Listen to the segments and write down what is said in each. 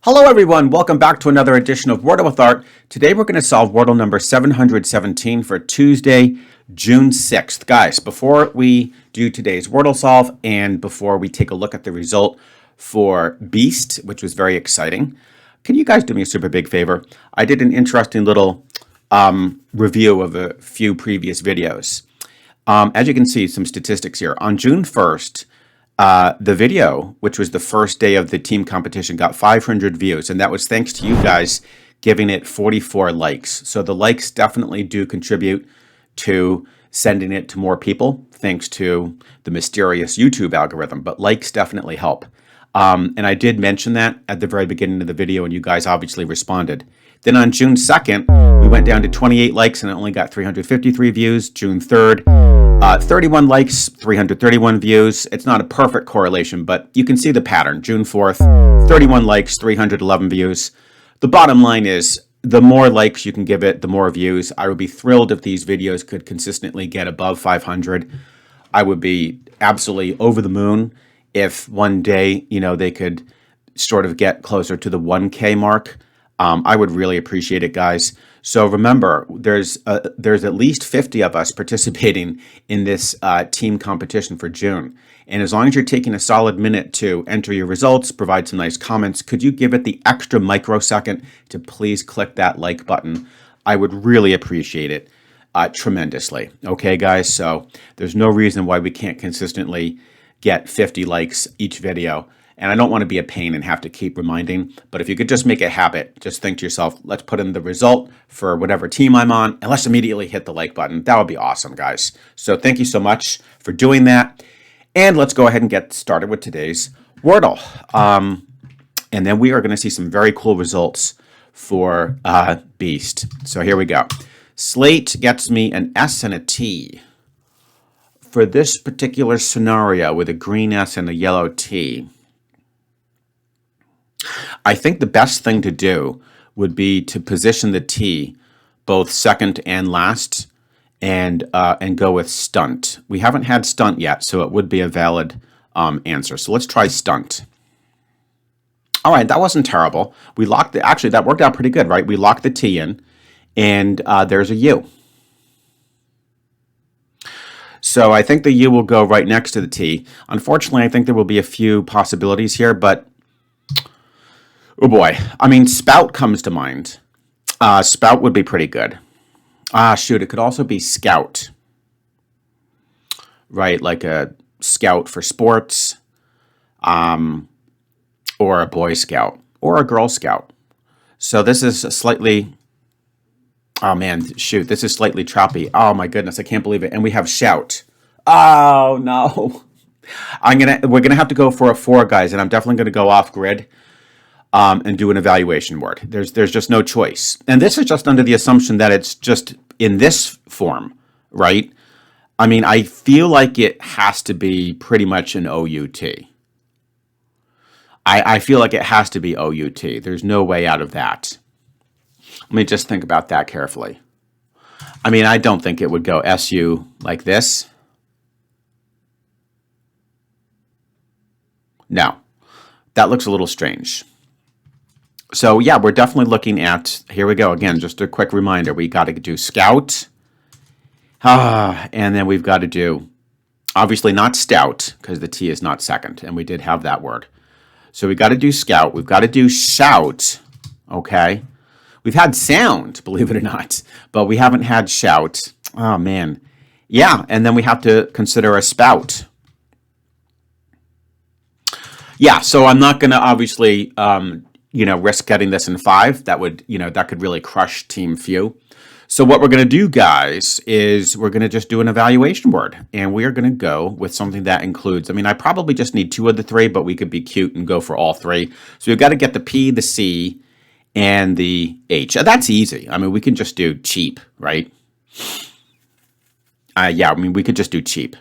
Hello everyone, welcome back to another edition of Wordle with Art. Today we're going to solve Wordle number 717 for Tuesday, June 6th. Guys, before we do today's Wordle solve and before we take a look at the result for Beast, which was very exciting, can you guys do me a super big favor? I did an interesting little review of a few previous videos. As you can see, some statistics here. On June 1st, the video, which was the first day of the team competition, got 500 views, and that was thanks to you guys giving it 44 likes. So the likes definitely do contribute to sending it to more people, thanks to the mysterious YouTube algorithm, but likes definitely help. And I did mention that at the very beginning of the video, and you guys obviously responded. Then on June 2nd, we went down to 28 likes, and it only got 353 views. June 3rd, 31 likes, 331 views. It's not a perfect correlation, but you can see the pattern. June 4th, 31 likes, 311 views. The bottom line is, the more likes you can give it, the more views. I would be thrilled if these videos could consistently get above 500. I would be absolutely over the moon if one day, they could sort of get closer to the 1K mark. I would really appreciate it, guys. So remember, there's at least 50 of us participating in this team competition for June. And as long as you're taking a solid minute to enter your results, provide some nice comments, could you give it the extra microsecond to please click that like button? I would really appreciate it tremendously. Okay, guys? So there's no reason why we can't consistently get 50 likes each video. And I don't want to be a pain and have to keep reminding, but if you could just make a habit, just think to yourself, let's put in the result for whatever team I'm on, and let's immediately hit the like button. That would be awesome, guys. So thank you so much for doing that. And let's go ahead and get started with today's Wordle. And then we are going to see some very cool results for Beast. So here we go. Slate gets me an S and a T. For this particular scenario with a green S and a yellow T, I think the best thing to do would be to position the T both second and last and go with stunt. We haven't had stunt yet, so it would be a valid answer. So let's try stunt. All right, that wasn't terrible. We locked the, actually, that worked out pretty good, right? We locked the T in, and there's a U. So I think the U will go right next to the T. Unfortunately, I think there will be a few possibilities here, but oh boy. I mean, spout comes to mind. Spout would be pretty good. Shoot, it could also be scout. Right, like a scout for sports, or a Boy Scout, or a Girl Scout. So this is a slightly, oh man, shoot, this is slightly choppy. Oh my goodness, I can't believe it. And we have shout. Oh no. We're gonna have to go for a 4, guys, and I'm definitely gonna go off grid. And do an evaluation word. There's just no choice. And this is just under the assumption that it's just in this form, right? I mean, I feel like it has to be pretty much an OUT. I feel like it has to be OUT. There's no way out of that. Let me just think about that carefully. I mean, I don't think it would go SU like this. No, that looks a little strange. So yeah, we're definitely looking at, here we go again, just a quick reminder, we got to do scout, and then we've got to do, obviously not stout, because the T is not second, and we did have that word. So we got to do scout, we've got to do shout, okay? We've had sound, believe it or not, but we haven't had shout. Oh man. Yeah, and then we have to consider a spout. Yeah, so I'm not going to obviously risk getting this in 5. That would, that could really crush Team Few. So what we're going to do, guys, is we're going to just do an evaluation word. And we are going to go with something that includes, I mean, I probably just need 2 of the 3, but we could be cute and go for all 3. So we've got to get the P, the C, and the H. That's easy. I mean, we can just do cheap, right? Yeah, I mean, we could just do cheap.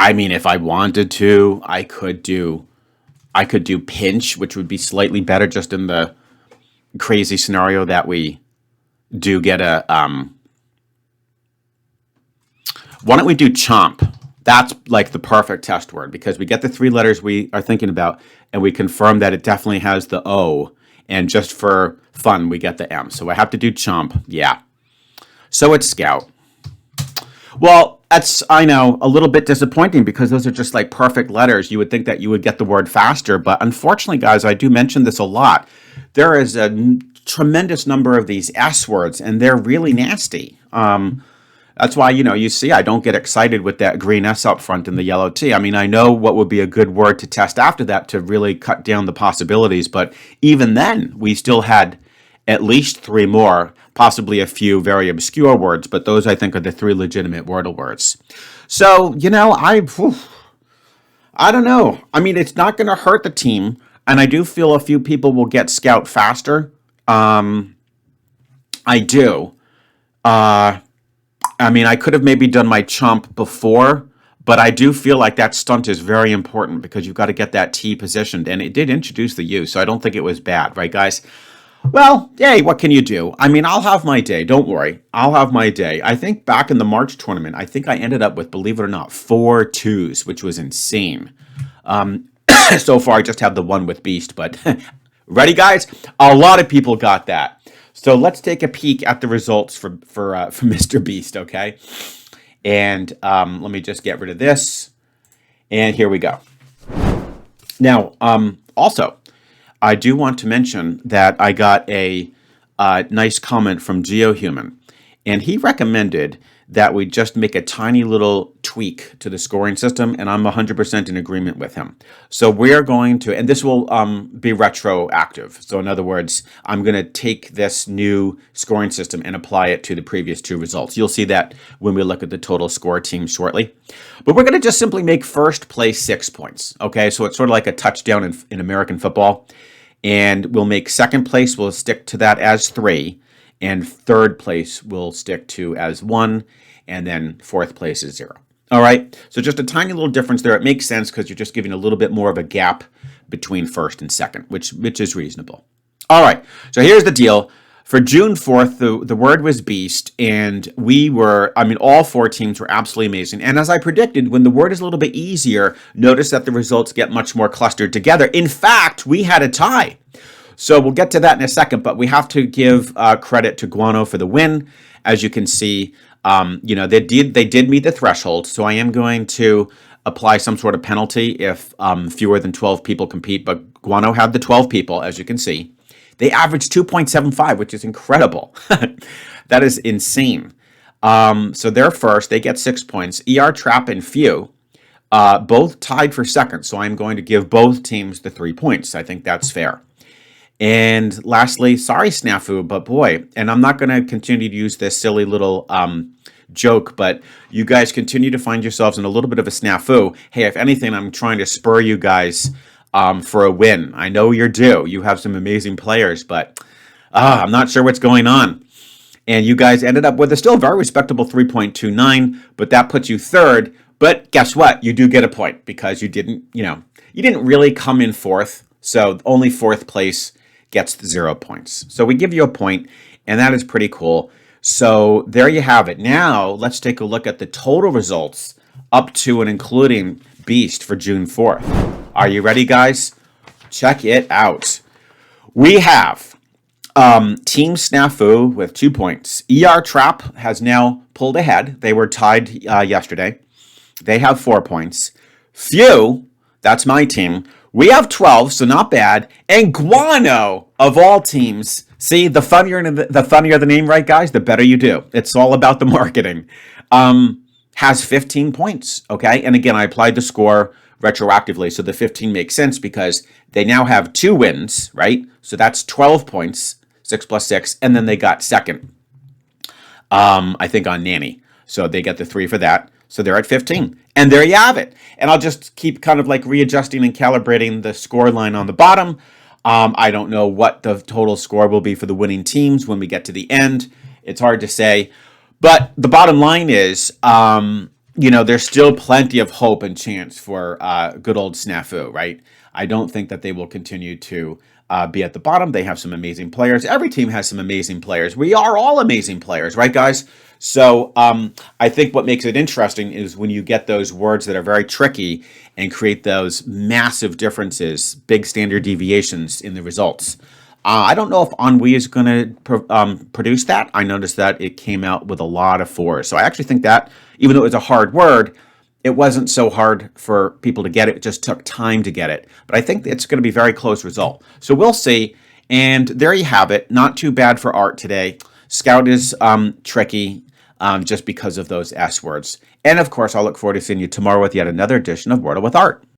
I mean, if I wanted to, I could do pinch, which would be slightly better just in the crazy scenario that we do get a, why don't we do chomp? That's like the perfect test word because we get the three letters we are thinking about and we confirm that it definitely has the O. And just for fun, we get the M. So I have to do chomp. Yeah. So it's scout. Well, that's, I know, a little bit disappointing because those are just like perfect letters. You would think that you would get the word faster. But unfortunately, guys, I do mention this a lot. There is a tremendous number of these S words, and they're really nasty. That's why, you see, I don't get excited with that green S up front and the yellow T. I mean, I know what would be a good word to test after that to really cut down the possibilities. But even then, we still had at least three more, possibly a few very obscure words. But those, I think, are the three legitimate Wordle words. So, I don't know. I mean, it's not going to hurt the team. And I do feel a few people will get scout faster. I do. I mean, I could have maybe done my chomp before, but I do feel like that stunt is very important because you've got to get that T positioned. And it did introduce the U, so I don't think it was bad, right, guys? Well, yay, what can you do? I mean, I'll have my day. Don't worry. I'll have my day. I think back in the March tournament, I think I ended up with, believe it or not, 4 twos, which was insane. So far, I just have the one with Beast, but ready, guys? A lot of people got that. So let's take a peek at the results for Mr. Beast, okay? And let me just get rid of this. And here we go. Now, also, I do want to mention that I got a nice comment from GeoHuman. And he recommended that we just make a tiny little tweak to the scoring system, and I'm 100% in agreement with him. So we're going to, and this will be retroactive. So in other words, I'm going to take this new scoring system and apply it to the previous 2 results. You'll see that when we look at the total score team shortly. But we're going to just simply make first place 6 points. Okay, so it's sort of like a touchdown in American football. And we'll make second place, we'll stick to that as 3. And third place we'll stick to as 1, and then fourth place is 0. All right, so just a tiny little difference there. It makes sense because you're just giving a little bit more of a gap between first and second, which is reasonable. All right, so here's the deal. For June 4th, the word was Beast, and all 4 teams were absolutely amazing. And as I predicted, when the word is a little bit easier, notice that the results get much more clustered together. In fact, we had a tie. So we'll get to that in a second, but we have to give credit to Guano for the win. As you can see, they did meet the threshold. So I am going to apply some sort of penalty if fewer than 12 people compete. But Guano had the 12 people, as you can see. They averaged 2.75, which is incredible. That is insane. So they're first. They get 6 points. ER Trap and Few both tied for second. So I'm going to give both teams the 3 points. I think that's fair. And lastly, sorry, Snafu, but boy, and I'm not going to continue to use this silly little joke, but you guys continue to find yourselves in a little bit of a snafu. Hey, if anything, I'm trying to spur you guys for a win. I know you're due. You have some amazing players, but I'm not sure what's going on. And you guys ended up with a still very respectable 3.29, but that puts you third. But guess what? You do get a point because you didn't really come in fourth. So only fourth place gets 0 points. So we give you a point, and that is pretty cool. So there you have it. Now let's take a look at the total results up to and including Beast for June 4th. Are you ready, guys? Check it out. We have Team Snafu with 2 points. ER Trap has now pulled ahead. They were tied yesterday. They have 4 points. Few, that's my team. We have 12, so not bad. And Guano, of all teams, see, the funnier the name, right, guys, the better you do. It's all about the marketing. Has 15 points, okay? And again, I applied the score retroactively, so the 15 makes sense because they now have 2 wins, right? So that's 12 points, 6 plus 6, and then they got second, I think, on Nanny. So they get the 3 for that. So they're at 15. And there you have it. And I'll just keep kind of like readjusting and calibrating the score line on the bottom. I don't know what the total score will be for the winning teams when we get to the end. It's hard to say. But the bottom line is, there's still plenty of hope and chance for good old Snafu, right? I don't think that they will continue to be at the bottom. They have some amazing players. Every team has some amazing players. We are all amazing players, right, guys? So I think what makes it interesting is when you get those words that are very tricky and create those massive differences, big standard deviations in the results. I don't know if Ennui is going to produce that. I noticed that it came out with a lot of fours. So I actually think that, even though it was a hard word, it wasn't so hard for people to get it. It just took time to get it. But I think it's going to be a very close result. So we'll see. And there you have it. Not too bad for art today. Scout is tricky just because of those S words. And of course, I'll look forward to seeing you tomorrow with yet another edition of Wordle with Art.